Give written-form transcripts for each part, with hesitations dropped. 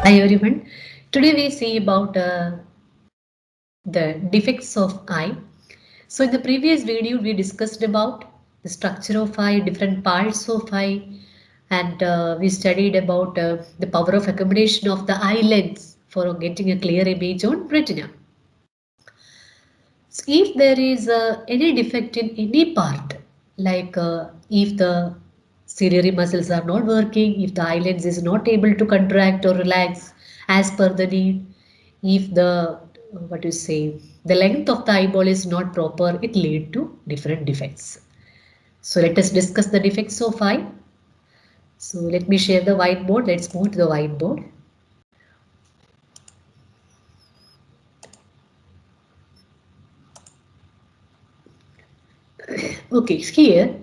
Hi everyone. Today we see about the defects of eye. So in the previous video we discussed about the structure of eye, different parts of eye, and we studied about the power of accommodation of the eye lens for getting a clear image on retina. So if there is any defect in any part, like if the ciliary muscles are not working, if the eyelids is not able to contract or relax as per the need, if the what you say the length of the eyeball is not proper, it lead to different defects. So let us discuss the defects of eye. So let me share the whiteboard. Let's move to the whiteboard. Okay, here,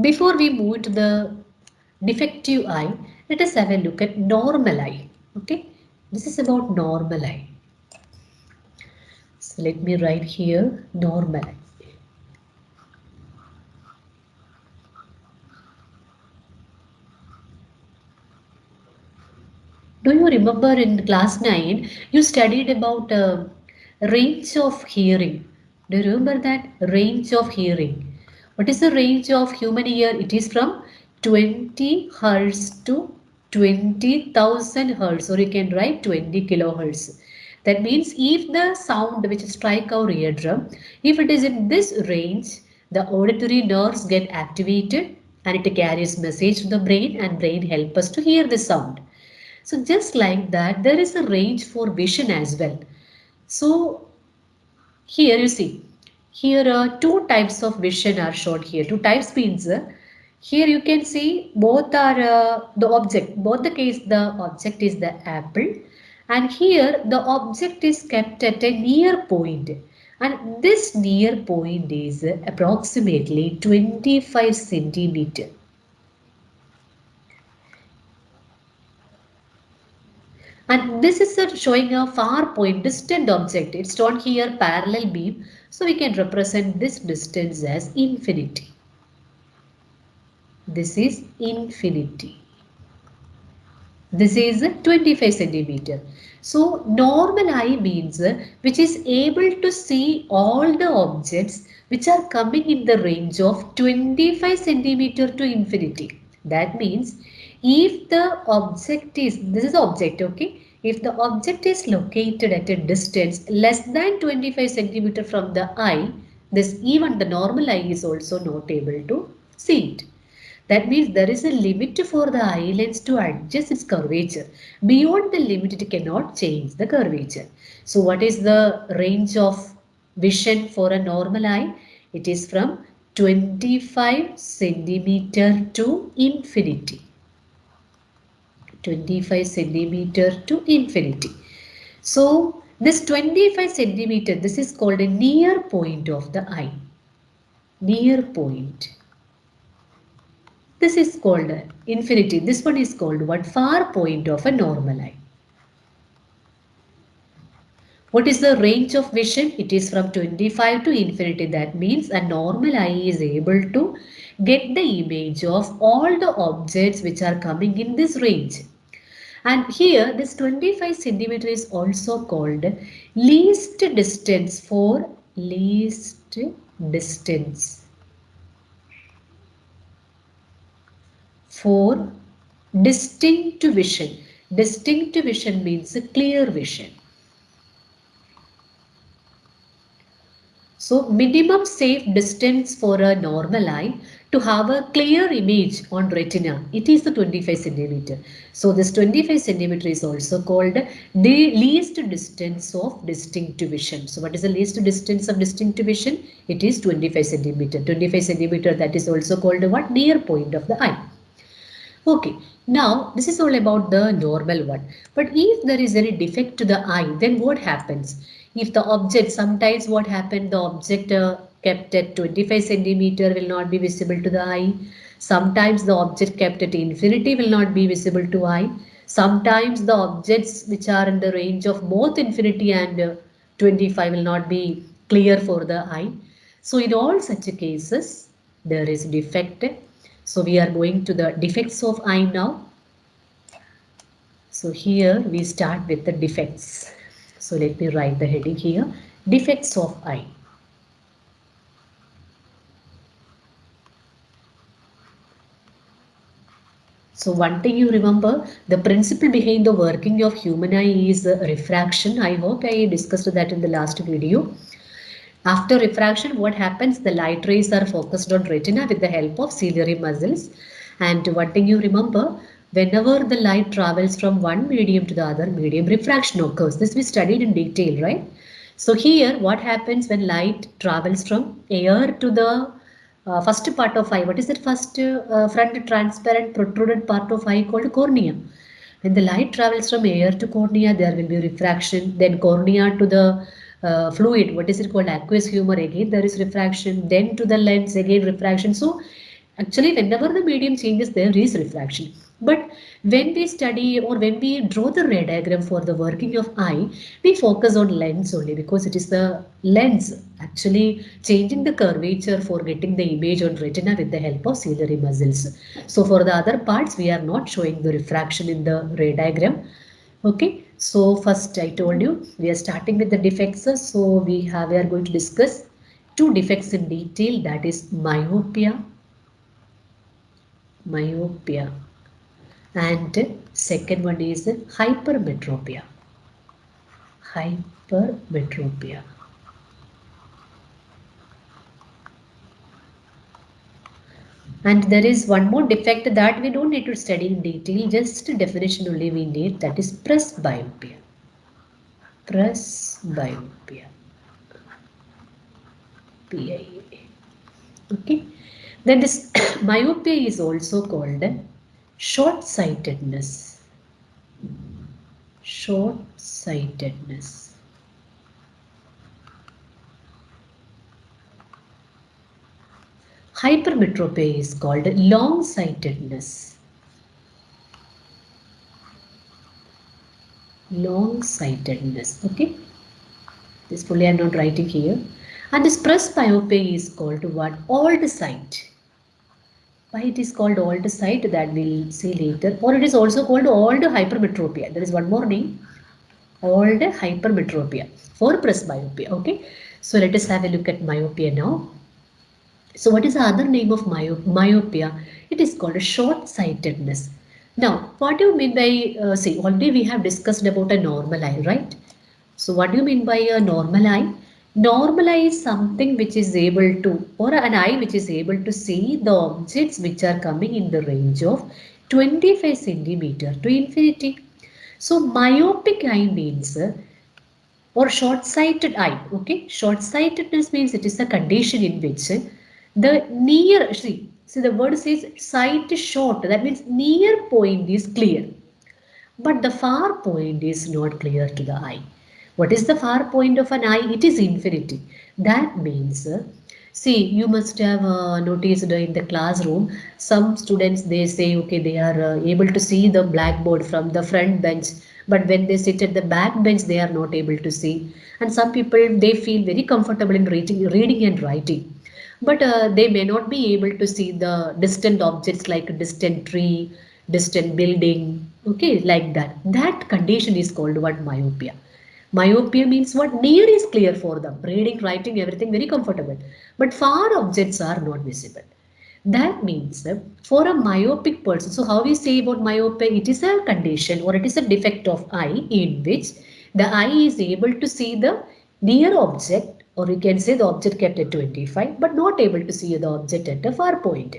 before we move to the defective eye, let us have a look at normal eye. Okay, this is about normal eye. So let me write here normal eye. Do you remember in class 9 you studied about range of hearing? Do you remember that range of hearing? What is the range of human ear? It is from 20 hertz to 20,000 hertz, or you can write 20 kilohertz. That means if the sound which strike our eardrum, if it is in this range, the auditory nerves get activated and it carries message to the brain and brain help us to hear the sound. So just like that, there is a range for vision as well. So here you see, here two types of vision are shown here. Two types means here you can see both are the object. Both the case the object is the apple, and here the object is kept at a near point. And this near point is approximately 25 centimeter. And this is showing a far point, distant object. It's shown here parallel beam. So we can represent this distance as infinity. This is infinity. This is 25 centimeter. So normal eye means which is able to see all the objects which are coming in the range of 25 centimeter to infinity. That means if the object is, this is object, okay? If the object is located at a distance less than 25 centimeter from the eye, this even the normal eye is also not able to see it. That means there is a limit for the eye lens to adjust its curvature. Beyond the limit, it cannot change the curvature. So what is the range of vision for a normal eye? It is from 25 centimeter to infinity. 25 centimeter to infinity. So this 25 centimeter, this is called a near point of the eye. Near point. This is called infinity. This one is called what? Far point of a normal eye. What is the range of vision? It is from 25 to infinity. That means a normal eye is able to get the image of all the objects which are coming in this range. And here this 25 centimeter is also called least distance for least distance for distinct vision. Distinct vision means a clear vision. So minimum safe distance for a normal eye to have a clear image on retina, it is the 25 centimeter. So this 25 centimeter is also called the least distance of distinct vision. So what is the least distance of distinct vision? It is 25 centimeter. 25 centimeter, that is also called what? Near point of the eye. Okay, now this is all about the normal one. But if there is any defect to the eye, then what happens? If the object, sometimes what happened, the object kept at 25 centimeter will not be visible to the eye. Sometimes the object kept at infinity will not be visible to eye. Sometimes the objects which are in the range of both infinity and 25 will not be clear for the eye. So in all such cases, there is defect. So we are going to the defects of eye now. So here we start with the defects. So let me write the heading here, defects of eye. So one thing you remember, the principle behind the working of human eye is refraction. I hope I discussed that in the last video. After refraction, what happens? The light rays are focused on retina with the help of ciliary muscles. And one thing you remember, whenever the light travels from one medium to the other medium, refraction occurs. This we studied in detail, right? So here, what happens when light travels from air to the first part of eye? What is that first front transparent protruded part of eye called cornea? When the light travels from air to cornea, there will be refraction. Then cornea to the fluid, what is it called? Aqueous humor, again there is refraction. Then to the lens, again refraction. So actually, whenever the medium changes, there is refraction. But when we study or when we draw the ray diagram for the working of eye, we focus on lens only because it is the lens actually changing the curvature for getting the image on retina with the help of ciliary muscles. So for the other parts, we are not showing the refraction in the ray diagram. Okay, so first I told you we are starting with the defects. So we are going to discuss two defects in detail, that is myopia, and second one is hypermetropia. Hypermetropia. And there is one more defect that we don't need to study in detail, just definition only we need, that is presbyopia. Presbyopia. PIA. Okay. Then this myopia is also called short-sightedness. Short-sightedness. Hypermetropia is called long-sightedness. Long-sightedness. Okay. This fully I am not writing here. And this presbyopia is called what? Old sight. Why it is called old sight, that we'll see later. Or it is also called old hypermetropia. There is one more name. Old hypermetropia for presbyopia. Okay. So let us have a look at myopia now. So what is the other name of myopia? It is called a short-sightedness. Now, what do you mean by, see, already we have discussed about a normal eye, right? So what do you mean by a normal eye? Normal eye is something which is able to, or an eye which is able to see the objects which are coming in the range of 25 centimeter to infinity. So myopic eye means or short-sighted eye. Okay, short-sightedness means it is a condition in which the near, see the word says sight is short, that means near point is clear, but the far point is not clear to the eye. What is the far point of an eye? It is infinity. That means, see, you must have noticed in the classroom, some students they say, okay, they are able to see the blackboard from the front bench, but when they sit at the back bench, they are not able to see. And some people they feel very comfortable in reading and writing, but they may not be able to see the distant objects like a distant tree, distant building, okay, like that. That condition is called what? Myopia. Myopia means what? Near is clear for them, reading, writing, everything very comfortable, but far objects are not visible. That means for a myopic person, so how we say about myopia, it is a condition or it is a defect of eye in which the eye is able to see the near object, or you can say the object kept at 25 but not able to see the object at a far point.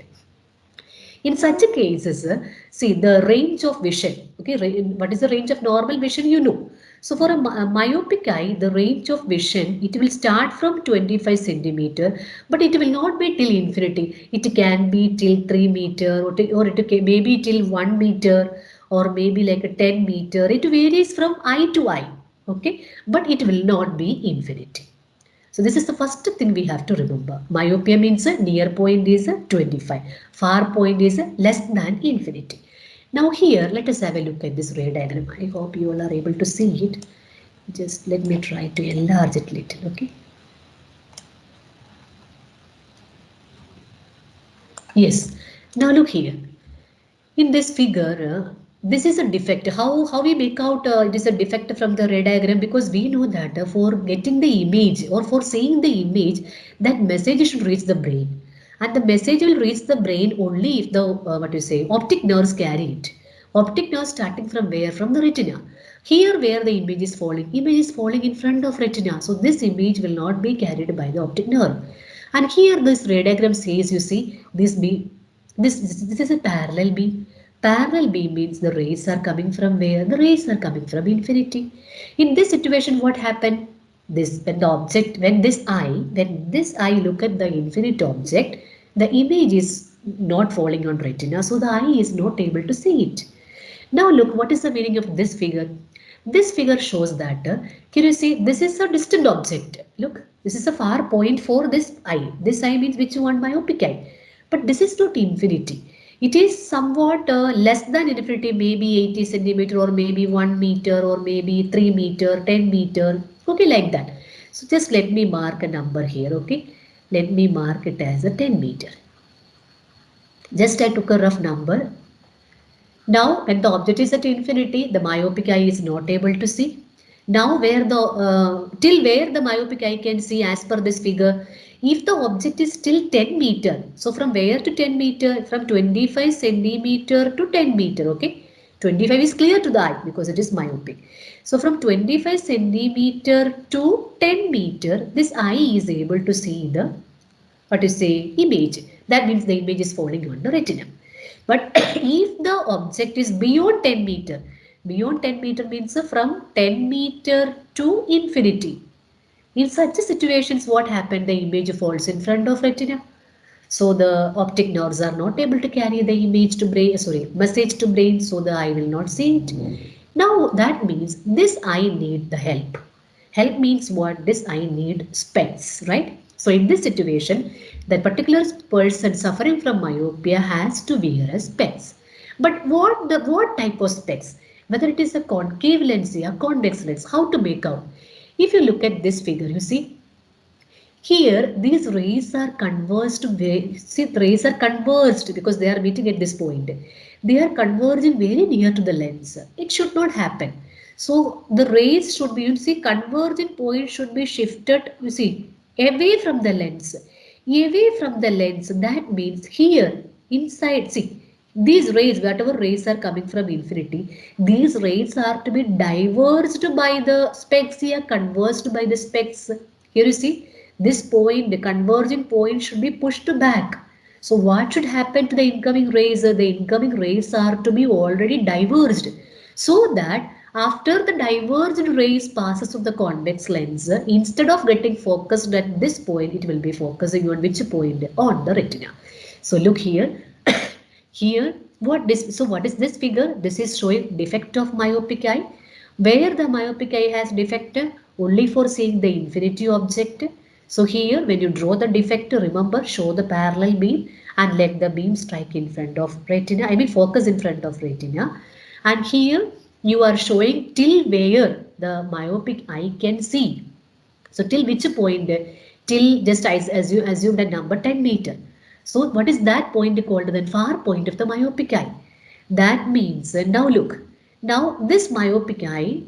In such cases, see the range of vision. Okay, what is the range of normal vision? You know. So for a myopic eye, the range of vision, it will start from 25 centimeter, but it will not be till infinity. It can be till 3 meter, or it can maybe till 1 meter, or maybe like a 10 meter. It varies from eye to eye. Okay, but it will not be infinity. So this is the first thing we have to remember. Myopia means a near point is a 25. Far point is a less than infinity. Now here, let us have a look at this ray diagram. I hope you all are able to see it. Just let me try to enlarge it little, okay? Yes. Now look here. In this figure, this is a defect. How we make out it is a defect from the ray diagram? Because we know that for getting the image or for seeing the image, that message should reach the brain, and the message will reach the brain only if the what you say optic nerves carry it. Optic nerves starting from where? From the retina. Here where the image is falling in front of retina. So this image will not be carried by the optic nerve. And here this ray diagram says, you see, this is a parallel beam. Parallel beam means the rays are coming from where? The rays are coming from infinity. In this situation, what happened? This when the object, when this eye look at the infinite object, the image is not falling on retina, so the eye is not able to see it. Now look, what is the meaning of this figure? This figure shows that, can you see, this is a distant object. Look, this is a far point for this eye. This eye means which one? Myopic eye. But this is not infinity. It is somewhat less than infinity, maybe 80 centimeter or maybe 1 meter or maybe 3 meter, 10 meter. Okay, like that. So just let me mark a number here, okay. Let me mark it as a 10 meter. Just I took a rough number. Now, when the object is at infinity, the myopic eye is not able to see. Now, till where the myopic eye can see as per this figure, if the object is still 10 meter, so from where to 10 meter? From 25 centimeter to 10 meter, okay? 25 is clear to the eye because it is myopic. So from 25 centimeter to 10 meter, this eye is able to see the, what to say, image. That means the image is falling on the retina. But if the object is beyond 10 meter means from 10 meter to infinity. In such situations, what happened? The image falls in front of retina. So the optic nerves are not able to carry the image to brain, message to brain, so the eye will not see it. Now that means this eye need the help. Help means what? This eye need specs, right? So in this situation, the particular person suffering from myopia has to wear a specs. But what type of specs? Whether it is a concave lens or convex lens, how to make out? If you look at this figure, you see here, these rays are converged. See, rays are converged because they are meeting at this point. They are converging very near to the lens. It should not happen. So the rays should be, you see, converging point should be shifted, you see, away from the lens. Away from the lens, that means here, inside, see, these rays, whatever rays are coming from infinity, these rays are to be diverged by the specs here, converged by the specs. Here you see, this point, the converging point should be pushed back. So what should happen to the incoming rays? The incoming rays are to be already diverged. So that after the diverged rays passes through the convex lens, instead of getting focused at this point, it will be focusing on which point? On the retina. So look here. Here, what is this figure? This is showing defect of myopic eye. Where the myopic eye has defect? Only for seeing the infinity object. So here, when you draw the defect, remember, show the parallel beam and let the beam strike in front of retina. I mean, focus in front of retina. And here, you are showing till where the myopic eye can see. So till which point? Till just as you assume the number 10 meter. So what is that point called? The far point of the myopic eye. That means, now look, now this myopic eye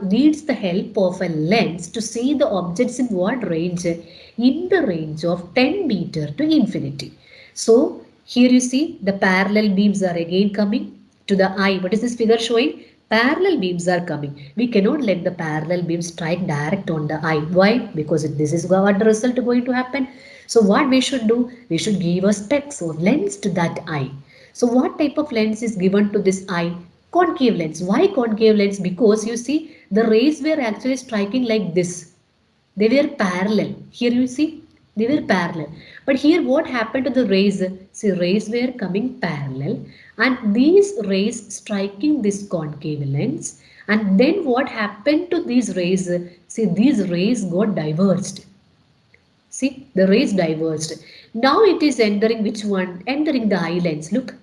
needs the help of a lens to see the objects in what range? In the range of 10 meter to infinity. So here you see the parallel beams are again coming to the eye. What is this figure showing? Parallel beams are coming. We cannot let the parallel beam strike direct on the eye. Why? Because this is what the result going to happen. So what we should do? We should give a specs or lens to that eye. So what type of lens is given to this eye? Concave lens. Why concave lens? Because you see the rays were actually striking like this. They were parallel. Here you see they were parallel. But here what happened to the rays? See, rays were coming parallel and these rays striking this concave lens. And then what happened to these rays? See, these rays got diverged. See, the rays diverged. Now it is entering which one? Entering the eye lens. Look,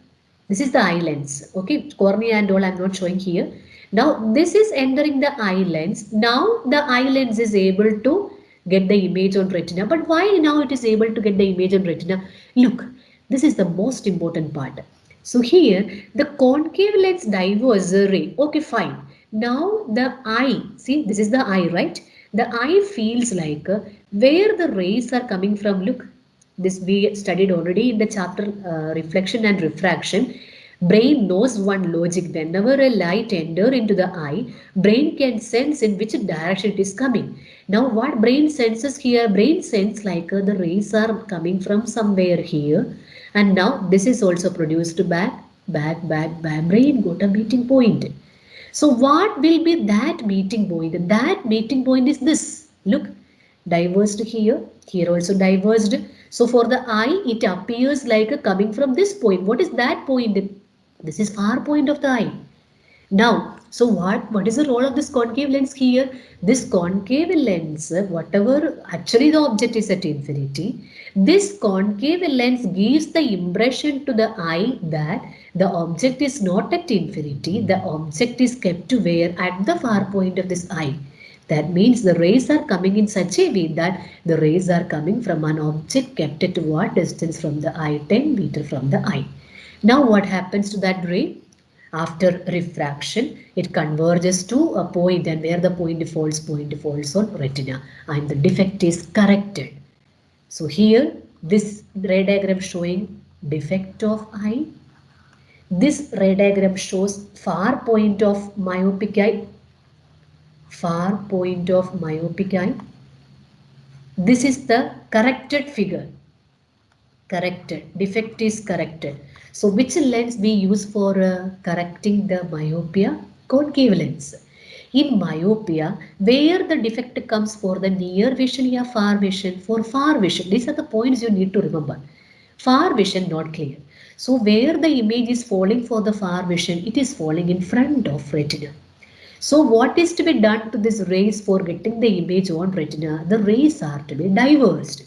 this is the eye lens. Okay, cornea and all I am not showing here. Now this is entering the eye lens. Now the eye lens is able to get the image on retina. But why now it is able to get the image on retina? Look, this is the most important part. So here the concave lens diverges the ray. Okay, fine. Now the eye, see this is the eye, right? The eye feels like where the rays are coming from. Look, this we studied already in the chapter reflection and refraction. Brain knows one logic. Whenever a light enter into the eye, brain can sense in which direction it is coming. Now what brain senses here? Brain sense like the rays are coming from somewhere here, and now this is also produced back. Brain got a meeting point. So what will be that meeting point? That meeting point is this. Look, diverged here, here also diverged. So for the eye, it appears like a coming from this point. What is that point? This is far point of the eye. Now, so what is the role of this concave lens here? This concave lens, whatever actually the object is at infinity, this concave lens gives the impression to the eye that the object is not at infinity, the object is kept to where at the far point of this eye. That means the rays are coming in such a way that the rays are coming from an object kept at what distance from the eye? 10 meter from the eye. Now what happens to that ray? After refraction, it converges to a point, and where the point falls on retina, and the defect is corrected. So here, this ray diagram showing defect of eye. This ray diagram shows far point of myopic eye. Far point of myopic eye. This is the corrected figure. Corrected. Defect is corrected. So which lens we use for correcting the myopia? Concave lens. In myopia, where the defect comes for the near vision or far vision? For far vision. These are the points you need to remember. Far vision not clear. So where the image is falling for the far vision, it is falling in front of retina. So what is to be done to this rays for getting the image on retina? The rays are to be diverged.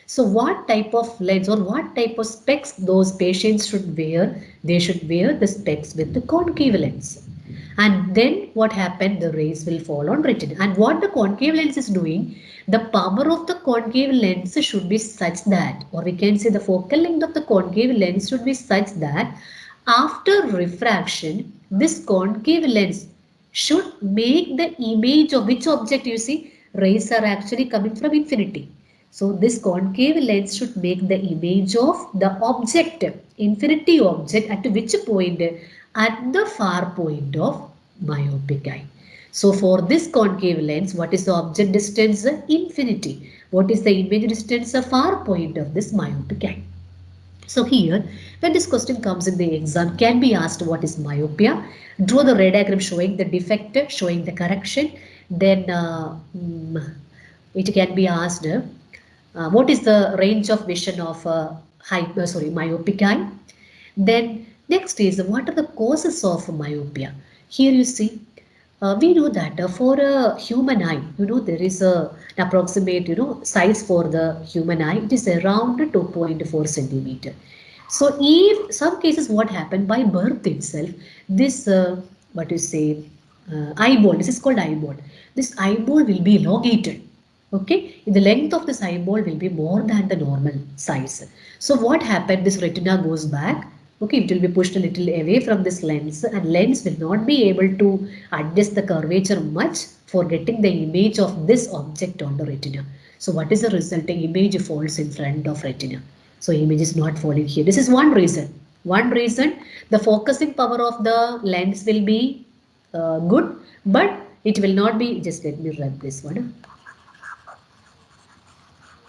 So what type of lens or what type of specs those patients should wear? They should wear the specs with the concave lens. And then what happened? The rays will fall on retina. And what the concave lens is doing, the power of the concave lens should be such that, or we can say the focal length of the concave lens should be such that after refraction, this concave lens should make the image of which object? You see, rays are actually coming from infinity. So this concave lens should make the image of the object, infinity object, at which point? At the far point of myopic eye. So for this concave lens, what is the object distance? Infinity. What is the image distance? A far point of this myopic eye. So here, when this question comes in the exam, can be asked what is myopia? Draw the ray diagram showing the defect, showing the correction. Then it can be asked what is the range of vision of myopic eye. Then next is what are the causes of myopia? Here you see, we know that for a human eye, there is an approximate, size for the human eye. It is around 2.4 centimeter. So if some cases what happened by birth itself, this, eyeball, this is called eyeball. This eyeball will be elongated. Okay, the length of this eyeball will be more than the normal size. So what happened? This retina goes back. Okay, it will be pushed a little away from this lens, and lens will not be able to adjust the curvature much for getting the image of this object on the retina. So what is the result? The image falls in front of retina. So image is not falling here. This is one reason. One reason, the focusing power of the lens will be good, but it will not be. Just let me rub this one.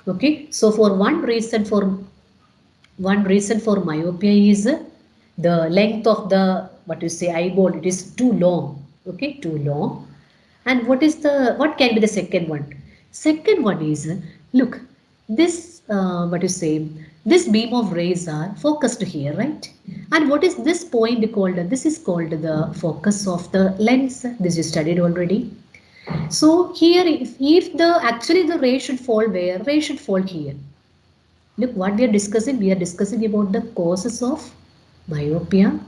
Okay, so for one reason for myopia is the length of the eyeball. It is too long. Okay, too long. And what can be the second one? Second one is, look, this this beam of rays are focused here, right? And what is this point called? This is called the focus of the lens. This is studied already. So here, if the ray should fall where? Ray should fall here. Look what we are discussing. We are discussing about the causes of myopia.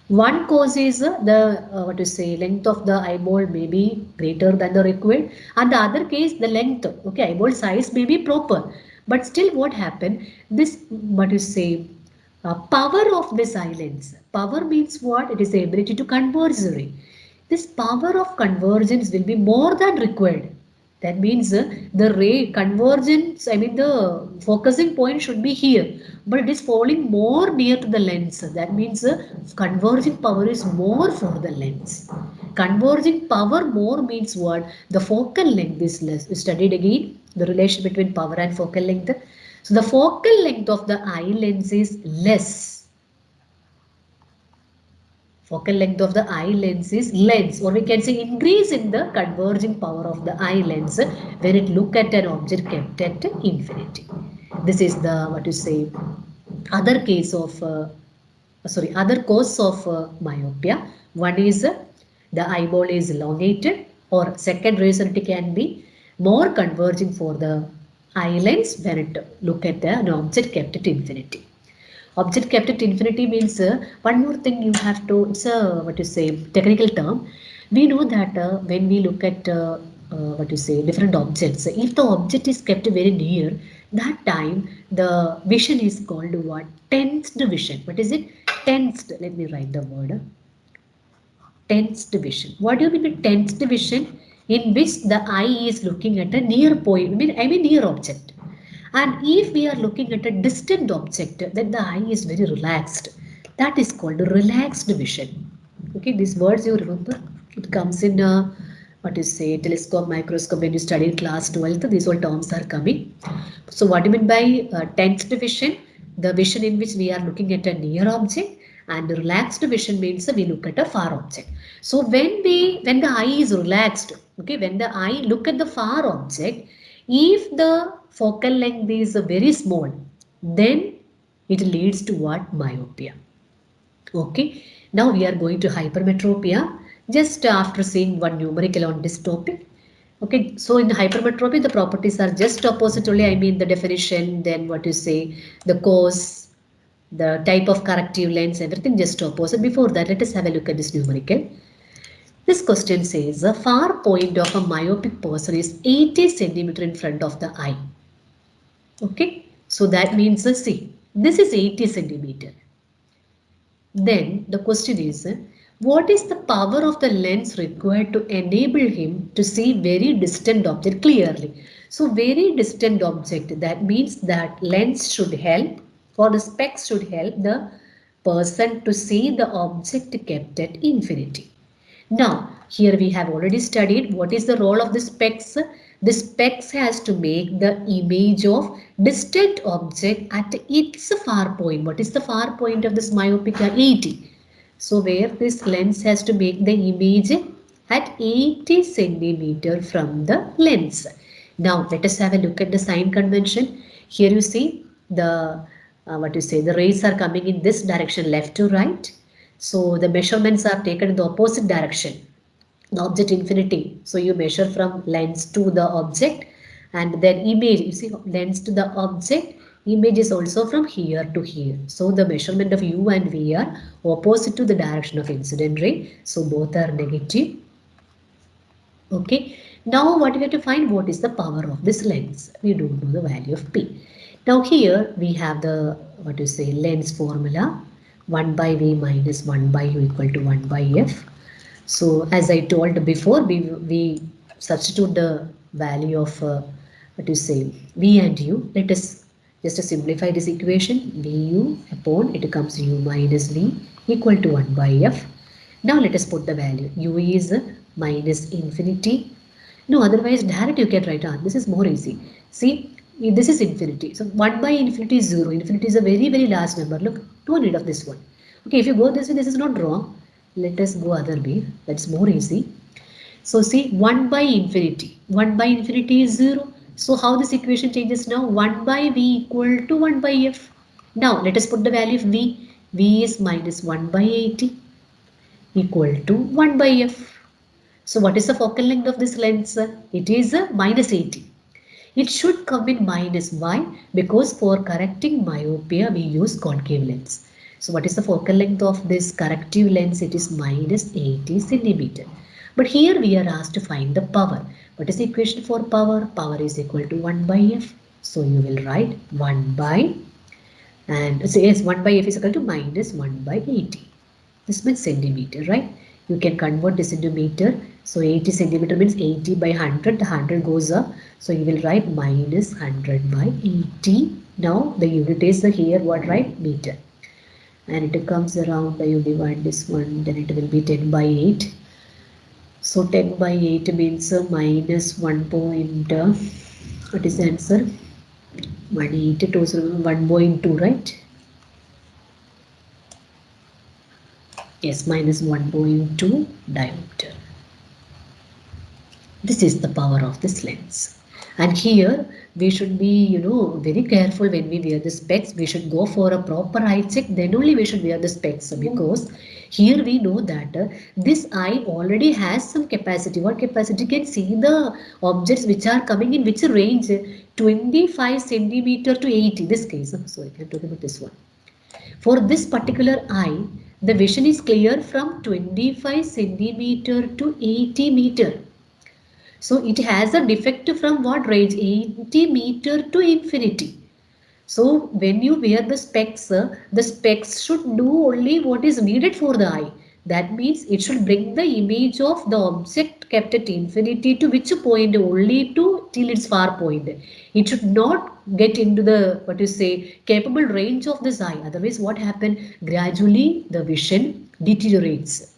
One cause is the length of the eyeball may be greater than the required, and the other case the length, eyeball size may be proper, but still what happened? This Power of this eye lens. Power means what? It is the ability to converge the ray. This power of convergence will be more than required. That means the ray convergence, I mean the focusing point should be here, but it is falling more near to the lens. That means converging power is more for the lens. Converging power more means what? The focal length is less. We studied again the relation between power and focal length. So the focal length of the eye lens is less. Focal length of the eye lens is lens, or we can say increase in the converging power of the eye lens when it look at an object kept at infinity. This is the what you say other case of other cause of myopia. One is the eyeball is elongated, or second reason it can be more converging for the eye lens when it look at an object kept at infinity. Object kept at infinity means one more thing you have to, it's a what you say technical term. We know that when we look at what you say different objects, if the object is kept very near, that time the vision is called what? Tensed vision. What is it? Tensed. Let me write the word. Tensed vision. What do you mean by tensed vision? In which the eye is looking at a near point, I mean near object. And if we are looking at a distant object, then the eye is very relaxed. That is called a relaxed vision. Okay, these words you remember? It comes in what you say telescope, microscope. When you study in class 12th, these all terms are coming. So what do you mean by tensed vision? The vision in which we are looking at a near object, and relaxed vision means we look at a far object. So when the eye is relaxed, okay, when the eye look at the far object, if the focal length is very small, then it leads to what? Myopia. Okay, now we are going to hypermetropia just after seeing one numerical on this topic. Okay, so in hypermetropy, the properties are just opposite only. I mean the definition, then what you say, the cause, the type of corrective lens, everything just opposite. Before that, let us have a look at this numerical. This question says the far point of a myopic person is 80 centimeter in front of the eye. Okay, so that means see, this is 80 centimeter. Then the question is, what is the power of the lens required to enable him to see very distant object clearly? So very distant object, that means that lens should help, or the specs should help the person to see the object kept at infinity. Now, here we have already studied what is the role of the specs. The specs has to make the image of distant object at its far point. What is the far point of this myopic? 80. So where this lens has to make the image at 80 centimeter from the lens. Now let us have a look at the sign convention. Here you see the what you say, the rays are coming in this direction, left to right. So the measurements are taken in the opposite direction, the object infinity. So you measure from lens to the object, and then image, you see lens to the object, image is also from here to here. So the measurement of u and v are opposite to the direction of incident ray. So both are negative. Okay. Now what we have to find, what is the power of this lens? We don't know the value of P. Now here we have the what you say lens formula, 1 by V minus 1 by U equal to 1 by F. So as I told before, we substitute the value of what you say V and U. Let us just to simplify this equation, VU upon it comes U minus V equal to 1 by F. Now let us put the value. U is minus infinity. No, otherwise direct you can write on. This is more easy. See, this is infinity. So 1 by infinity is 0. Infinity is a very, very large number. Look, no need of this one. Okay, if you go this way, this is not wrong. Let us go other way. That's more easy. So see, 1 by infinity. 1 by infinity is 0. So how this equation changes now? 1 by V equal to 1 by F. Now let us put the value of V. V is minus 1 by 80 equal to 1 by F. So what is the focal length of this lens? It is minus 80. It should come in minus. Why? Because for correcting myopia we use concave lens. So what is the focal length of this corrective lens? It is minus 80 centimeter. But here we are asked to find the power. What is the equation for power? Power is equal to 1 by F. So you will write 1 by And so yes, 1 by f is equal to minus 1 by 80. This means centimeter, right? You can convert this into meter. So 80 centimeter means 80 by 100. The 100 goes up. So you will write minus 100 by 80. Now the unit is here, what, right? Meter. And it comes around, you divide this one, then it will be 10 by 8. So 10 by 8 means minus 1 point, what is the answer? 182, so 1.2, right? Yes, minus 1.2 diameter. This is the power of this lens. And here we should be, very careful when we wear the specs. We should go for a proper eye check. Then only we should wear the specs, because here we know that this eye already has some capacity. What capacity? Can see the objects which are coming in which range, 25 centimeter to 80. This case, sorry, I'm talking about this one. For this particular eye, the vision is clear from 25 centimeter to 80 meter. So it has a defect from what range? 80 meter to infinity. So when you wear the specs should do only what is needed for the eye. That means it should bring the image of the object kept at infinity to which point? Only to till its far point. It should not get into the, what you say, capable range of this eye. Otherwise what happen? Gradually the vision deteriorates.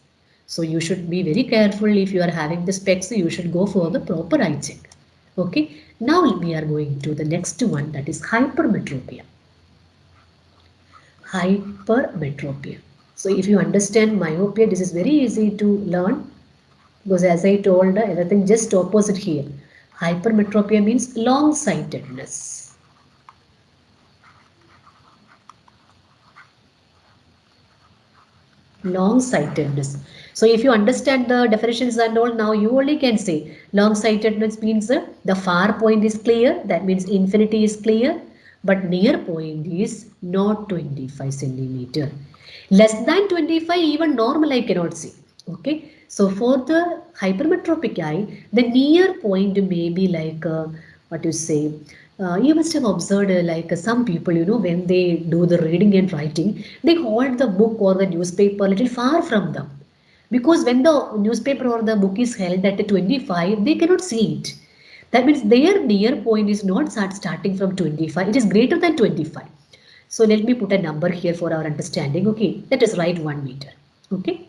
So you should be very careful. If you are having the specs, you should go for the proper eye check. Okay. Now we are going to the next one, that is hypermetropia. Hypermetropia. So if you understand myopia, this is very easy to learn, because as I told, everything just opposite here. Hypermetropia means long-sightedness. Long-sightedness. So if you understand the definitions and all, now you only can say long-sightedness means the far point is clear, that means infinity is clear, but near point is not 25 centimeter. Less than 25, even normal I cannot see. Okay. So for the hypermetropic eye, the near point may be like, what you say, you must have observed some people, when they do the reading and writing, they hold the book or the newspaper a little far from them. Because when the newspaper or the book is held at 25, they cannot see it. That means their near point is not starting from 25, it is greater than 25. So let me put a number here for our understanding. Okay, let us write 1 meter. Okay,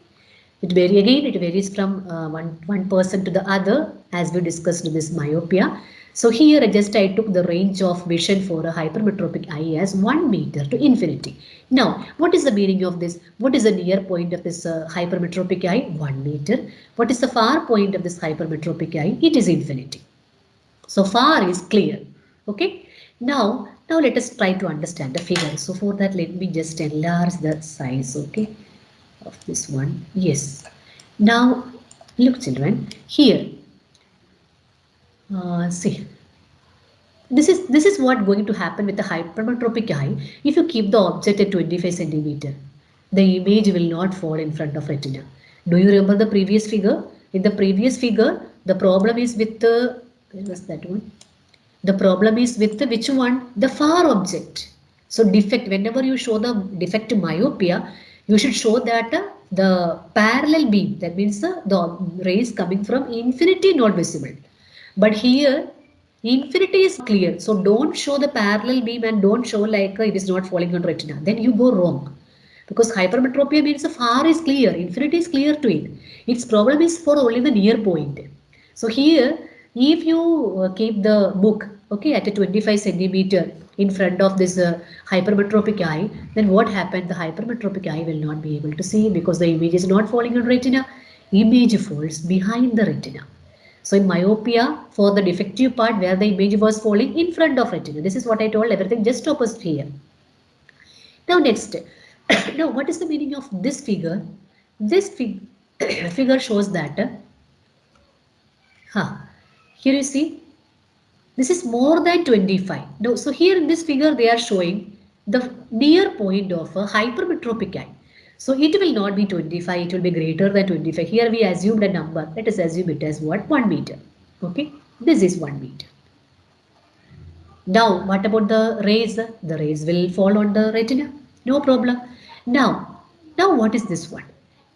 it varies from one person to the other, as we discussed this myopia. So here I took the range of vision for a hypermetropic eye as 1 meter to infinity. Now, what is the meaning of this? What is the near point of this hypermetropic eye? 1 meter. What is the far point of this hypermetropic eye? It is infinity. So far is clear. Okay. Now let us try to understand the figure. So for that, let me just enlarge the size. Okay, of this one. Yes. Now look, children. Here, see. This is what going to happen with the hypermetropic eye. If you keep the object at 25 centimeter, the image will not fall in front of retina. Do you remember the previous figure? In the previous figure, the problem is with the, where was that one? The problem is with the which one? The far object. So defect, whenever you show the defect myopia, you should show that the parallel beam, that means the rays coming from infinity not visible. But here, infinity is clear. So don't show the parallel beam and don't show like it is not falling on retina. Then you go wrong. Because hypermetropia means the far is clear, infinity is clear to it. Its problem is for only the near point. So here, if you keep the book, okay, at a 25 centimeter in front of this hypermetropic eye, then what happened? The hypermetropic eye will not be able to see, because the image is not falling on retina. Image falls behind the retina. So in myopia, for the defective part where the image was falling in front of retina. This is what I told, everything just opposite here. Now next, now what is the meaning of this figure? This figure shows that, here you see, this is more than 25. Now, so here in this figure they are showing the near point of a hypermetropic eye. So it will not be 25, it will be greater than 25. Here we assumed a number. Let us assume it as what? 1 meter. Okay, this is 1 meter. Now, what about the rays? The rays will fall on the retina. No problem. Now what is this one?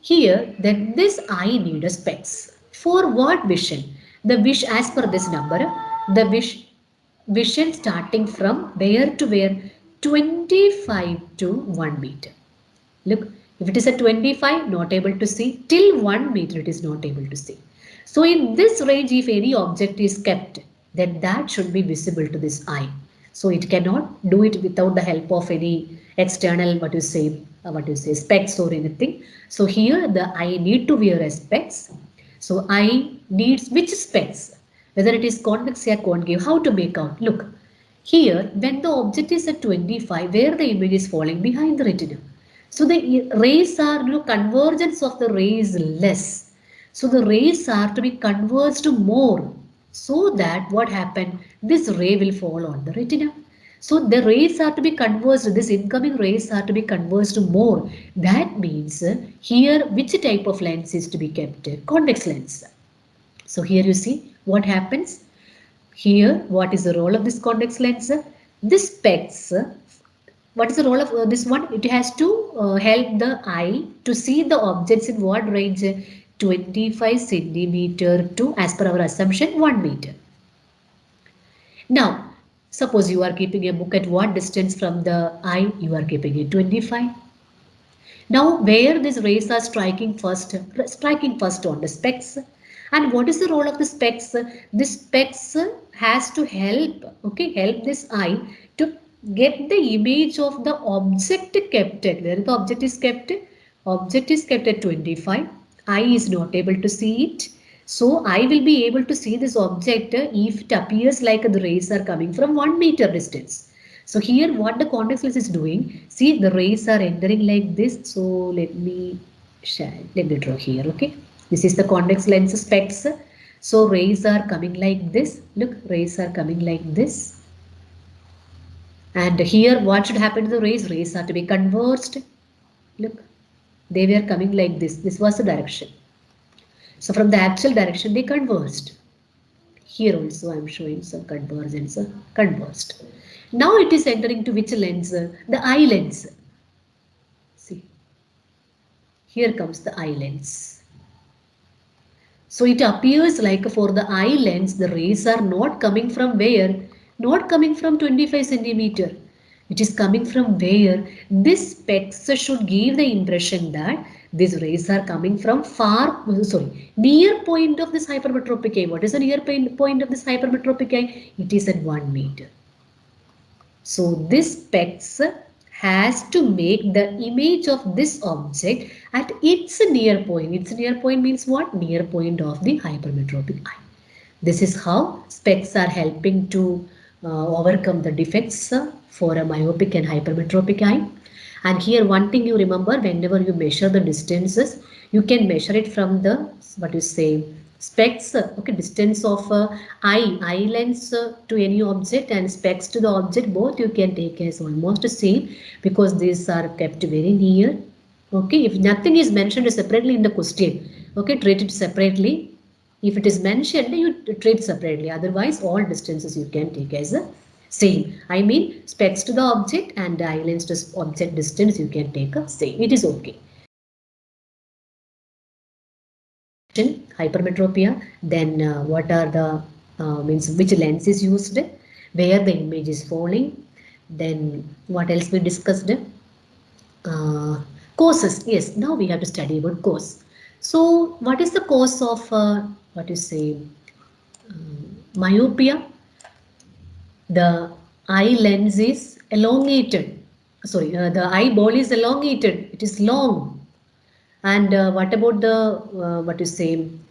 Here, then this eye need a specs. For what vision? The wish as per this number, the vision starting from where to where? 25 to 1 meter. Look, if it is a 25, not able to see. Till 1 meter, it is not able to see. So in this range, if any object is kept, then that should be visible to this eye. So it cannot do it without the help of any external, specs or anything. So here the eye need to wear a specs. So eye needs which specs? Whether it is convex or concave, how to make out? Look, here when the object is at 25, where the image is falling behind the retina. So the rays are, convergence of the rays less. So the rays are to be converged more, so that what happened? This ray will fall on the retina. So the rays are to be converged, this incoming rays are to be converged more. That means here which type of lens is to be kept? Convex lens. So here you see what happens. Here, what is the role of this convex lens? This specs, what is the role of this one? It has to help the eye to see the objects in what range? 25 centimeter to, as per our assumption, 1 meter. Now, suppose you are keeping a book at what distance from the eye? You are keeping it 25. Now, where these rays are striking first on the specs. And what is the role of the specs? The specs has to help, help this eye to get the image of the object kept at. Where the object is kept? Object is kept at 25. Eye is not able to see it. So, I will be able to see this object if it appears like the rays are coming from 1 meter distance. So here what the convex lens is doing, see the rays are entering like this. So let me draw here, okay. This is the convex lens specs. So rays are coming like this. Look, rays are coming like this. And here what should happen to the rays? Rays are to be converged. Look, they were coming like this. This was the direction. So from the actual direction they converged. Here also I am showing some convergence, converged. Now it is entering to which lens? The eye lens. See, here comes the eye lens. So it appears like for the eye lens, the rays are not coming from where? Not coming from 25 centimeter. It is coming from where? This specs should give the impression that these rays are coming from near point of this hypermetropic eye. What is the near point of this hypermetropic eye? It is at 1 meter. So this specs has to make the image of this object at its near point. Its near point means what? Near point of the hypermetropic eye. This is how specs are helping to overcome the defects for a myopic and hypermetropic eye. And here one thing you remember, whenever you measure the distances, you can measure it from the, specs, distance of eye lens to any object and specs to the object, both you can take as almost the same, because these are kept very near. Okay, if nothing is mentioned separately in the question, treat it separately. If it is mentioned, you treat separately. Otherwise, all distances you can take as a same. I mean, specs to the object and eye lens to object distance you can take a same. It is okay. Hypermetropia, then what are the which lens is used, where the image is falling, then what else we discussed, causes. Yes, now we have to study about cause. So what is the cause of myopia? The eye lens is elongated. The eyeball is elongated. It is long. And what about the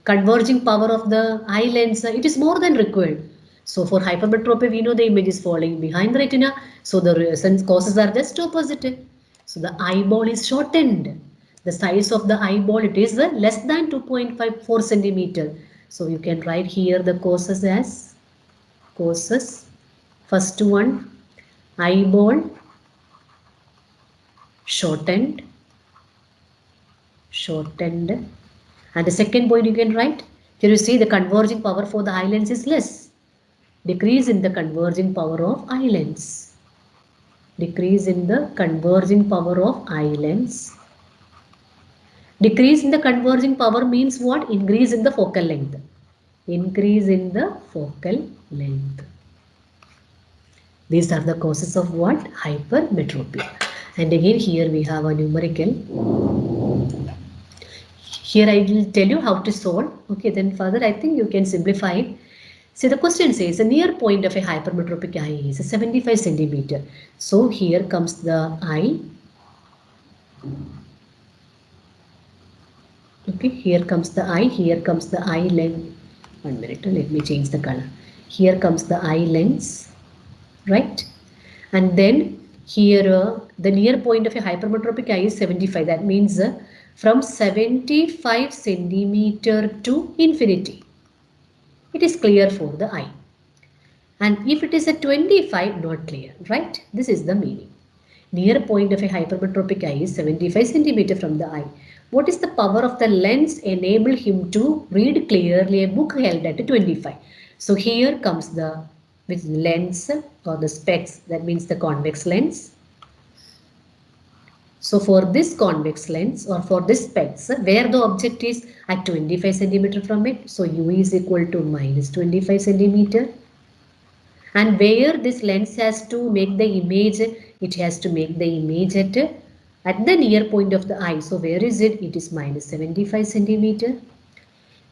converging power of the eye lens? It is more than required. So for hypermetropia, we know the image is falling behind the retina. So the causes are just opposite. So the eyeball is shortened. The size of the eyeball, it is less than 2.54 centimeter. So you can write here the causes as causes. First one, eyeball shortened. And the second point you can write, here you see the converging power for the eye lens is less. Decrease in the converging power of eye lens. Decrease in the converging power of eye lens. Decrease in the converging power means what? Increase in the focal length. Increase in the focal length. These are the causes of what? Hypermetropia. And again here we have a numerical. Here I will tell you how to solve. Okay, then further I think you can simplify it. See, the question says the near point of a hypermetropic eye is 75 centimeter. So here comes the eye. Okay, here comes the eye. Here comes the eye lens. 1 minute. Let me change the color. Here comes the eye lens, right? And then here the near point of a hypermetropic eye is 75. That means from 75 centimeter to infinity. It is clear for the eye. And if it is a 25, not clear, right? This is the meaning. Near point of a hypermetropic eye is 75 centimeter from the eye. What is the power of the lens enable him to read clearly a book held at 25? So here comes the with lens or the specs, that means the convex lens. So for this convex lens or for this specs, where the object is at 25 centimeter from it, so u is equal to minus 25 centimeter. And where this lens has to make the image, it has to make the image at the near point of the eye. So where is it? It is minus 75 centimeter.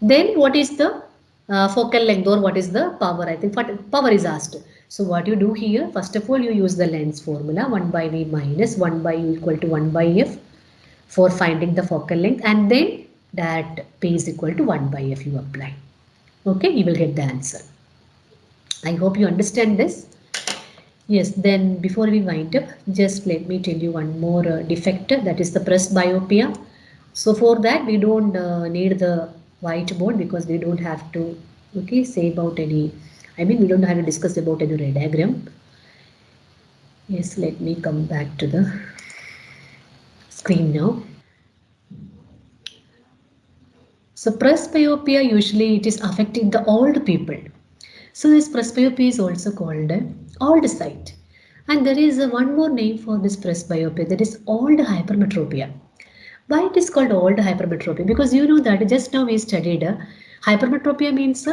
Then what is the focal length or what is the power? I think power is asked. So what you do here, first of all you use the lens formula 1 by v minus 1 by u equal to 1 by f for finding the focal length, and then that p is equal to 1 by f you apply. Okay, you will get the answer. I hope you understand this. Yes, then before we wind up, just let me tell you one more defect, that is the presbyopia. So for that we don't need the whiteboard because we don't have to say about any, we don't have to discuss about any ray diagram. Yes, let me come back to the screen now. So presbyopia, usually it is affecting the old people. So this presbyopia is also called old sight. And there is one more name for this presbyopia, that is old hypermetropia. Why it is called old hypermetropia? Because you know that just now we studied hypermetropia means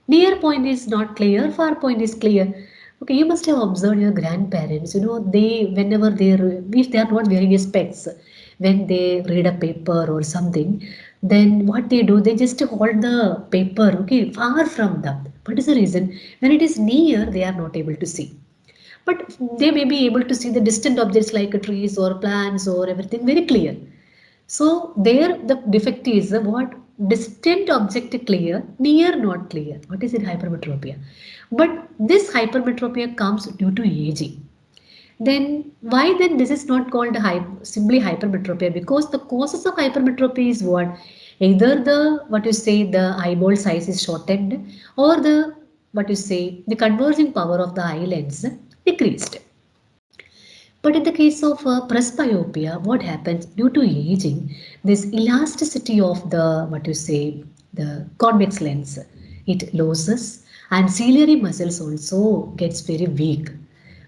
near point is not clear, far point is clear. Okay, you must have observed your grandparents, they, whenever if they are not wearing a specs, when they read a paper or something, then what they do, they just hold the paper, okay, far from them. What is the reason? When it is near, they are not able to see. But they may be able to see the distant objects like trees or plants or everything very clear. So there the defect is what? Distant object clear, near not clear. What is it? Hypermetropia. But this hypermetropia comes due to aging. Then why then this is not called simply hypermetropia? Because the causes of hypermetropia is what? Either the eyeball size is shortened, or the converging power of the eye lens decreased. But in the case of presbyopia, what happens due to aging, this elasticity of the convex lens, it loses, and ciliary muscles also gets very weak.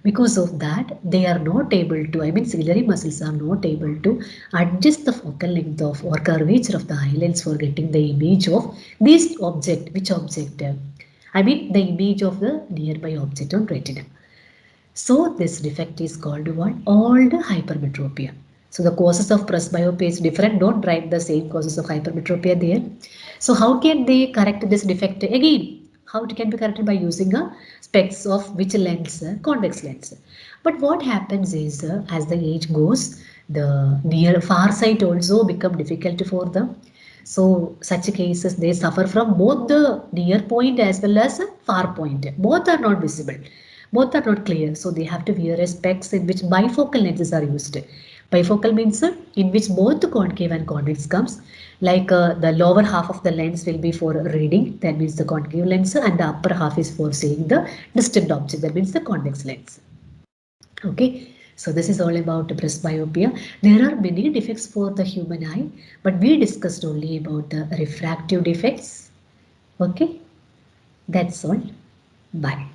Because of that, they are not able to, ciliary muscles are not able to adjust the focal length of or curvature of the eye lens for getting the image of this object. Which object? The image of the nearby object on retina. So this defect is called what? Old hypermetropia. So the causes of presbyopia is different. Don't write the same causes of hypermetropia there. So how can they correct this defect? Again, how it can be corrected? By using a specs of which lens? Convex lens. But what happens is as the age goes, the near far sight also become difficult for them. So such cases, they suffer from both the near point as well as far point. Both are not visible. Both are not clear. So they have to wear a specs in which bifocal lenses are used. Bifocal means in which both the concave and convex comes. Like the lower half of the lens will be for reading, that means the concave lens, and the upper half is for seeing the distant object, that means the convex lens. Okay, so this is all about presbyopia. There are many defects for the human eye, but we discussed only about the refractive defects. Okay, that's all. Bye.